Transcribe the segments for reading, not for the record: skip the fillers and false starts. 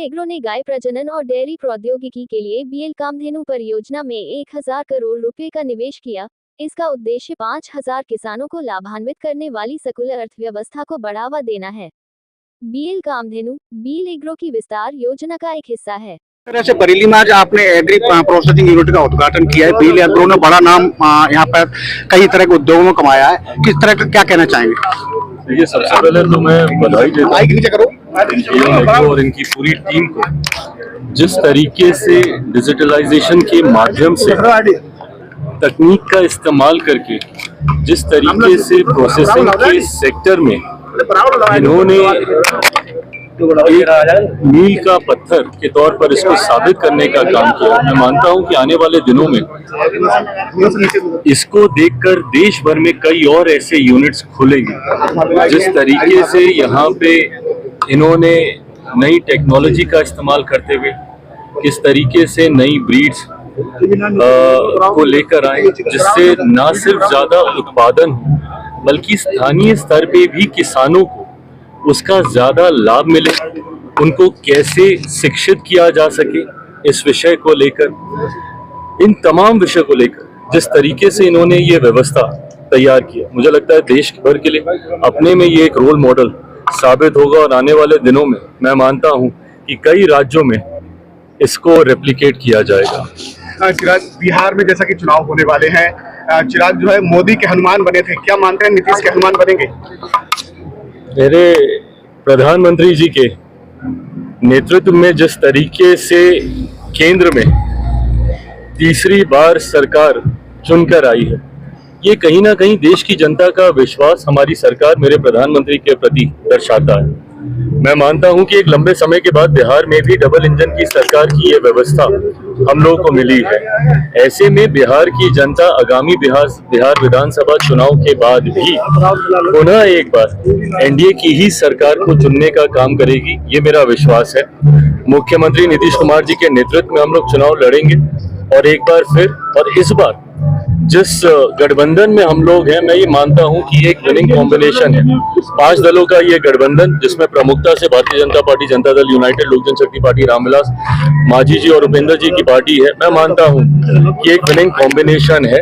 Agro ने गाय प्रजनन और डेयरी प्रौद्योगिकी के लिए बीएल कामधेनु परियोजना में 1000 करोड़ रुपए का निवेश किया। इसका उद्देश्य 5000 किसानों को लाभान्वित करने वाली सेकुलर अर्थव्यवस्था को बढ़ावा देना है। बीएल कामधेनु बीएल एग्रो की विस्तार योजना का एक हिस्सा है। तरह से बरेली में आज आपने एग्री प्रोसेसिंग यूनिट का उद्घाटन किया है। बीएल एग्रो ने बड़ा नाम यहाँ पर कई तरह के उद्योगों में कमाया है। किस तरह का क्या कहना चाहेंगे? देखिए, सबसे पहले तो मैं बधाई देता हूँ और इनकी पूरी टीम को, जिस तरीके से डिजिटलाइजेशन के माध्यम से तकनीक का इस्तेमाल करके जिस तरीके से प्रोसेसिंग के सेक्टर में इन्होंने एक मील का पत्थर के तौर पर इसको साबित करने का काम किया। मैं मानता हूं कि आने वाले दिनों में इसको देखकर देश भर में कई और ऐसे यूनिट्स खुलेंगे। जिस तरीके से यहाँ पे इन्होंने नई टेक्नोलॉजी का इस्तेमाल करते हुए किस तरीके से नई ब्रीड्स को लेकर आए, जिससे न सिर्फ ज्यादा उत्पादन हो बल्कि स्थानीय स्तर पे भी किसानों को उसका ज्यादा लाभ मिले, उनको कैसे शिक्षित किया जा सके, इस विषय को लेकर, इन तमाम विषय को लेकर जिस तरीके से इन्होंने ये व्यवस्था तैयार किया, मुझे लगता है देश भर के लिए अपने में ये एक रोल मॉडल साबित होगा। और आने वाले दिनों में मैं मानता हूं कि कई राज्यों में इसको रेप्लिकेट किया जाएगा। चिराग, बिहार में जैसा कि चुनाव होने वाले हैं, चिराग जो है मोदी के हनुमान बने थे, क्या मानते हैं नीतीश के हनुमान बनेंगे? मेरे प्रधानमंत्री जी के नेतृत्व में जिस तरीके से केंद्र में तीसरी बार सरकार चुनकर आई है, ये कहीं ना कहीं देश की जनता का विश्वास हमारी सरकार, मेरे प्रधानमंत्री के प्रति दर्शाता है। मैं मानता हूं कि एक लंबे समय के बाद बिहार में भी डबल इंजन की सरकार की ये व्यवस्था हम लोगों को मिली है। ऐसे में बिहार की जनता आगामी बिहार विधानसभा चुनाव के बाद भी पुनः एक बार एनडीए की ही सरकार को चुनने का काम करेगी, ये मेरा विश्वास है। मुख्यमंत्री नीतीश कुमार जी के नेतृत्व में हम लोग चुनाव लड़ेंगे और एक बार फिर, और इस बार जिस गठबंधन में हम लोग हैं, मैं ये मानता हूं कि एक विनिंग कॉम्बिनेशन है। 5 दलों का ये गठबंधन, जिसमें प्रमुखता से भारतीय जनता पार्टी, जनता दल यूनाइटेड, लोक जनशक्ति पार्टी, रामविलास मांझी जी और उपेंद्र जी की पार्टी है। मैं मानता हूं कि एक विनिंग कॉम्बिनेशन है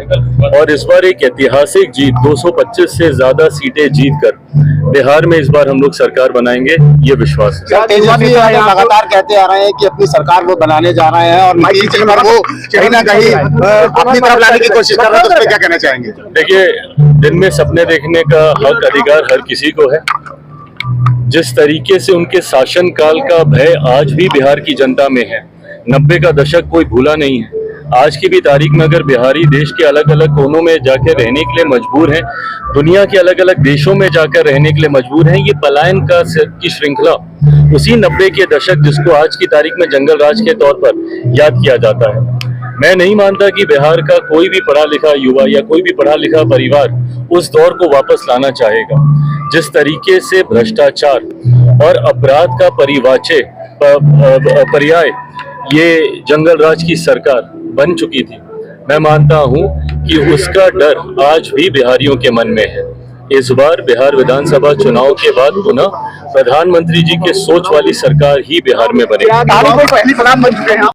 और इस बार एक ऐतिहासिक जीत, 225 से ज्यादा सीटें जीतकर बिहार में इस बार हम लोग सरकार बनाएंगे, ये विश्वास है। लगातार कहते आ रहे हैं कि अपनी सरकार वो बनाने जा रहे हैं और वो कहीं ना कहीं अपनी तरफ लाने की कोशिश कर रहे हैं, तो उस पर क्या कहना चाहेंगे? देखिए, दिन में सपने देखने का हक अधिकार हर किसी को है। जिस तरीके से उनके शासन काल का भय आज भी बिहार की जनता में है, 90 का दशक कोई भूला नहीं है। आज की भी तारीख में अगर बिहारी देश के अलग अलग कोनों में जाकर रहने के लिए मजबूर हैं, दुनिया के अलग अलग देशों में जाकर रहने के लिए मजबूर हैं, ये पलायन की श्रृंखला उसी 90 के दशक, जिसको आज की तारीख में जंगल राज के तौर पर याद किया जाता है। मैं नहीं मानता कि बिहार का कोई भी पढ़ा लिखा युवा या कोई भी पढ़ा लिखा परिवार उस दौर को वापस लाना चाहेगा। जिस तरीके से भ्रष्टाचार और अपराध का पर्याय ये जंगल राज की सरकार बन चुकी थी, मैं मानता हूं कि उसका डर आज भी बिहारियों के मन में है। इस बार बिहार विधानसभा चुनाव के बाद पुनः प्रधानमंत्री जी के सोच वाली सरकार ही बिहार में बनेगी।